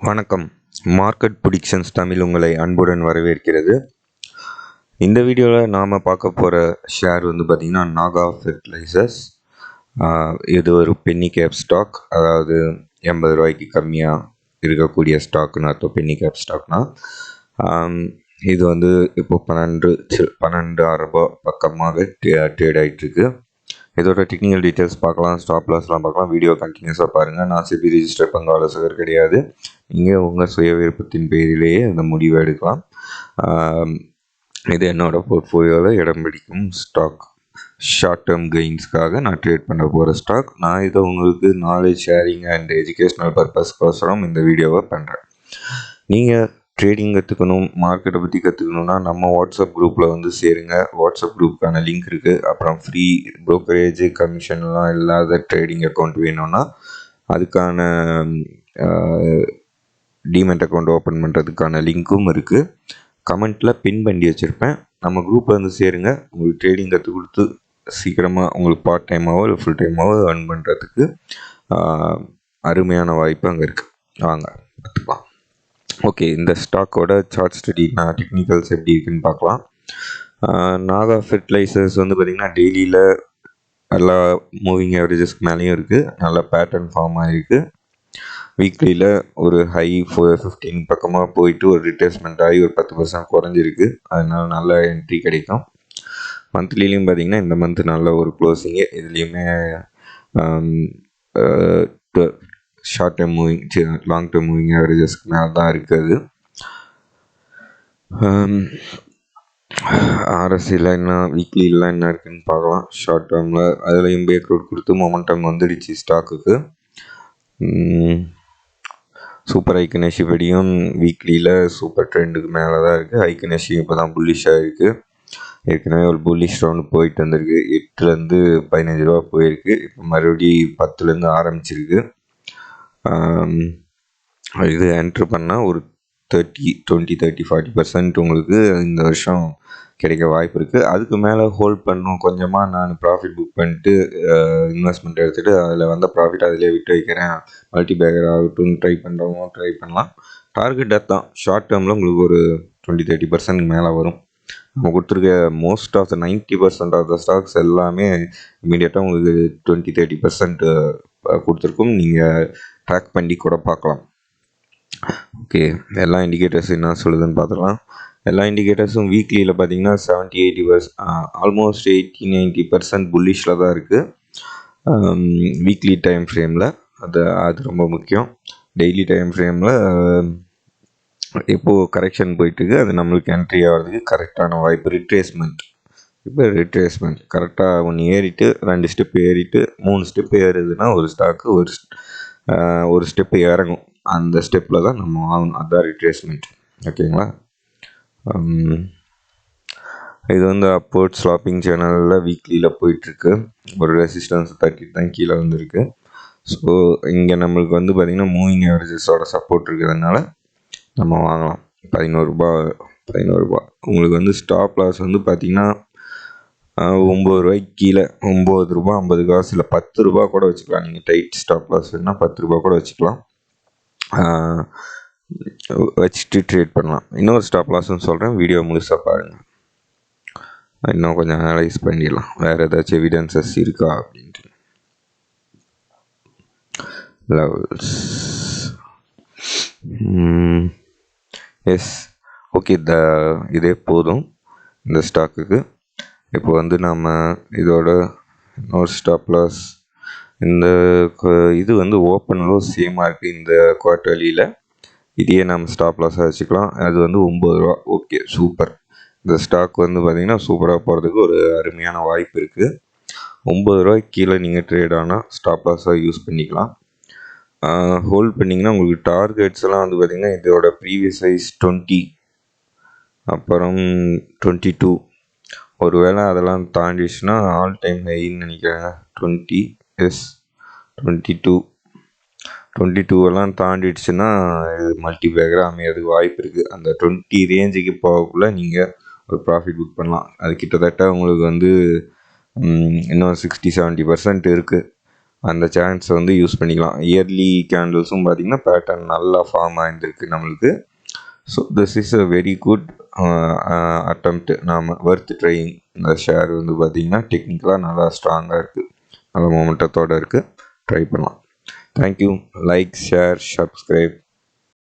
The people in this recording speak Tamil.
வணக்கம். மார்க்கெட் ப்ரிடிக்ஷன்ஸ் தமிழ் உங்களை அன்புடன் வரவேற்கிறது. இந்த வீடியோவில் நாம் பார்க்க போகிற ஷேர் பார்த்திங்கன்னா நாகா ஃபெர்டிலைசர்ஸ். இது ஒரு பென்னி கேப் ஸ்டாக், அதாவது 80 ரூபாய்க்கு கம்மியாக இருக்கக்கூடிய ஸ்டாக்குன்னு அர்த்தம். பென்னி கேப் ஸ்டாக்னா இது இப்போ 12 ரூபா பக்கமாக ட்ரேட் ஆகிட்டுருக்கு. இதோட டெக்னிக்கல் டீட்டெயில்ஸ் பார்க்கலாம், ஸ்டாப் லாஸ்லாம் பார்க்கலாம். வீடியோ கண்டினியூஸாக பாருங்கள். நான் செபி ரிஜிஸ்டர் பங்கு ஆலோசகர் கிடையாது. நீங்கள் உங்கள் சுய விருப்பத்தின் பேரிலேயே அந்த முடிவை எடுக்கலாம். இது என்னோடய போர்ட்ஃபோலியோவில் இடம் பிடிக்கும் ஸ்டாக். ஷார்ட் டேர்ம் கெயின்ஸ்க்காக நான் ட்ரேட் பண்ண போகிற ஸ்டாக். நான் இதை உங்களுக்கு நாலேஜ் ஷேரிங் அண்ட் எஜுகேஷ்னல் பர்பஸ்க்கோசரம் இந்த வீடியோவை பண்ணுறேன். நீங்கள் ட்ரேடிங் கற்றுக்கணும், மார்க்கெட்டை பற்றி கற்றுக்கணுன்னா நம்ம வாட்ஸ்அப் குரூப்பில் சேருங்க. வாட்ஸ்அப் குரூப்புக்கான லிங்க் இருக்குது. அப்புறம் ஃப்ரீ ப்ரோக்கரேஜ் கமிஷன்லாம் இல்லாத ட்ரேடிங் அக்கௌண்ட் வேணும்னா அதுக்கான டிமெட் அக்கௌண்ட் ஓப்பன் பண்ணுறதுக்கான லிங்க்கும் இருக்குது. கமெண்ட்டில் பின் பண்ணி வச்சுருப்பேன். நம்ம குரூப்பில் சேருங்க. உங்களுக்கு ட்ரேடிங் கற்றுக் கொடுத்து சீக்கிரமாக உங்களுக்கு பார்ட் டைமாகவோ இல்லை ஃபுல் டைமாகவோ earn பண்ணுறதுக்கு அருமையான வாய்ப்பு அங்கே இருக்குது. வாங்க பார்த்துக்கலாம். ஓகே, இந்த ஸ்டாக்கோட சார்ட் ஸ்டடி டெக்னிக்கல்ஸ் எப்படி இருக்குன்னு பார்க்கலாம். நாகா ஃபெர்டிலைசர்ஸ் பார்த்திங்கன்னா டெய்லியில் எல்லா மூவிங் ஆவரேஜஸ்க்கு மேலேயும் இருக்குது. நல்ல பேட்டர்ன் ஃபார்ம் ஆகிருக்கு. வீக்லியில் ஒரு ஹை 15 பக்கமாக போயிட்டு ஒரு ரிட்ரேஸ்மெண்ட் ஆகி ஒரு 10% குறைஞ்சிருக்கு. அதனால நல்ல என்ட்ரி கிடைக்கும். மந்த்லிலையும் பார்த்திங்கன்னா இந்த மந்த் நல்ல ஒரு க்ளோசிங்கு. இதுலேயுமே short term moving long term moving ஆவரேஜஸ்க்கு மேலே தான் இருக்குது. ஆர்எஸ்சியில் என்ன, வீக்லியில் என்ன இருக்குதுன்னு பார்க்கலாம். ஷார்ட் டேர்மில் அதுலேயும் பிரேக் அவுட் கொடுத்து மொமெண்டம் வந்துடுச்சு ஸ்டாக்குக்கு. சூப்பர் ஐக்கனேஷி படியும் வீக்லியில் சூப்பர் ட்ரெண்டுக்கு மேலே தான் இருக்குது. ஐக்கனேஷி இப்போ தான் புல்லிஷாக இருக்குது. ஏற்கனவே ஒரு புல்லிஷ் ரவுண்டு போயிட்டு வந்திருக்கு. 8லேருந்து 15 ரூபா போயிருக்கு. இப்போ மறுபடியும் 10லேருந்து ஆரம்பிச்சிருக்கு. இது என்ட்ரு பண்ணால் ஒரு 20-30-40% உங்களுக்கு இந்த வருஷம் கிடைக்க வாய்ப்பு இருக்குது. அதுக்கு மேலே ஹோல்ட் பண்ணணும். கொஞ்சமாக நான் ப்ராஃபிட் புக் பண்ணிட்டு இன்வெஸ்ட்மெண்ட் எடுத்துகிட்டு அதில் வந்த ப்ராஃபிட் அதிலே விட்டு வைக்கிறேன், மல்டி பேக்கர் ஆகட்டும் ட்ரை பண்ணுறவங்க ட்ரை பண்ணலாம். டார்கெட் தான் ஷார்ட் டேர்மில் உங்களுக்கு ஒரு 20-30% மேலே வரும். நம்ம கொடுத்துருக்க most of the 90% of the stocks எல்லாமே இமீடியட்டாக உங்களுக்கு 20-30% கொடுத்துருக்கும். நீங்கள் ட்ராக் பண்ணி கூட பார்க்கலாம். ஓகே, எல்லா இண்டிகேட்டர்ஸ் என்ன சொல்லுதுன்னு பார்த்துக்கலாம். எல்லா இண்டிகேட்டர்ஸும் வீக்லியில் பார்த்தீங்கன்னா 70-80% ஆல்மோஸ்ட் 80-90% புல்லிஷில் தான் இருக்குது. வீக்லி டைம் ஃப்ரேமில் அது ரொம்ப முக்கியம். டெய்லி டைம் ஃப்ரேமில் இப்போது கரெக்ஷன் போயிட்டுருக்கு. அது நம்மளுக்கு என்ட்ரி ஆகிறதுக்கு கரெக்டான வாய்ப்பு. ரிட்ரேஸ்மெண்ட் கரெக்டாக 1 ஏறிட்டு 2 ஸ்டெப் ஏறிட்டு 3 ஸ்டெப் ஏறுதுன்னா ஒரு ஸ்டாக்கு ஒரு ஸ்டெப்பு இறங்கும். அந்த ஸ்டெப்பில் தான் நம்ம வாங்கணும். அதுதான் ரிட்ரேஸ்மெண்ட். ஓகேங்களா? இது அப்போர்ட் ஸ்லாப்பிங் சேனலில் வீக்லியில் போயிட்டுருக்கு. ஒரு ரெசிஸ்டன்ஸ் 30 தான் கீழே வந்திருக்கு. ஸோ இங்கே நம்மளுக்கு பார்த்திங்கன்னா மூவிங் ஆவரேஜஸோட சப்போர்ட் இருக்கிறதுனால நம்ம வாங்கலாம். 11 ரூபா. உங்களுக்கு ஸ்டாப் லாஸ் பார்த்திங்கன்னா 9 ரூபாய்க்கு கீழே 9 ரூபா 50 காசு இல்லை 10 ரூபா கூட வச்சுக்கலாம். நீங்கள் டைட் ஸ்டாப் லாஸ் வேணுன்னா 10 ரூபா கூட வச்சுக்கலாம். வச்சுட்டு ட்ரேட் பண்ணலாம். இன்னொரு ஸ்டாப் லாஸ்ன்னு சொல்கிறேன், வீடியோ முழுசாக பாருங்கள். இன்னும் கொஞ்சம் அனலைஸ் பண்ணிடலாம். வேறு ஏதாச்சும் எவிடன்சஸ் இருக்கா அப்படின்ட்டு. Levels S. ஓகே, இதே போதும் இந்த ஸ்டாக்குக்கு. இப்போ நம்ம இதோட இன்னொரு ஸ்டாப் லாஸ் இந்த இது ஓப்பன் லோ சேமாக இருக்குது இந்த குவார்ட்டர்லியில். இதையே நம்ம ஸ்டாப் லாஸாக வச்சுக்கலாம். அது 9 ரூபா. Okay, super. இந்த ஸ்டாக் பார்த்திங்கன்னா சூப்பராக போகிறதுக்கு ஒரு அருமையான வாய்ப்பு இருக்குது. 9 ரூபாய்க்கு கீழே நீங்கள் ட்ரேட் ஆனால் ஸ்டாப் லாஸாக யூஸ் பண்ணிக்கலாம். ஹோல்ட் பண்ணிங்கன்னா உங்களுக்கு டார்கெட்ஸ் எல்லாம் பார்த்திங்கன்னா இதோட ப்ரீவியஸ் சைஸ் 20, அப்புறம் 22. ஒரு வேளை அதெல்லாம் தாண்டிடுச்சுன்னா ஆல் டைம் ஹைன்னு நினைக்கிறேன். 22 எல்லாம் தாண்டிடுச்சுன்னா இது மல்டி பேக்கராக அமையறதுக்கு வாய்ப்பு இருக்குது. அந்த 20 ரேஞ்சுக்கு போகக்குள்ள நீங்கள் ஒரு ப்ராஃபிட் புக் பண்ணலாம். அது கிட்டத்தட்ட உங்களுக்கு இன்னும் 60-70% இருக்குது. அந்த சான்ஸை வந்து யூஸ் பண்ணிக்கலாம். இயர்லி கேண்டில்ஸும் பார்த்திங்கன்னா பேட்டர்ன் நல்லா ஃபார்ம் ஆகிருக்கு நம்மளுக்கு. So this is a very good attempt. நாம் வர்த் ட்ரையிங். இந்த ஷேர் வந்து பார்த்திங்கன்னா டெக்னிக்கலாக நல்லா ஸ்ட்ராங்காக இருக்குது, நல்ல மொமெண்டத்தோடு இருக்குது. ட்ரை பண்ணலாம். தேங்க்யூ. Like, share, subscribe.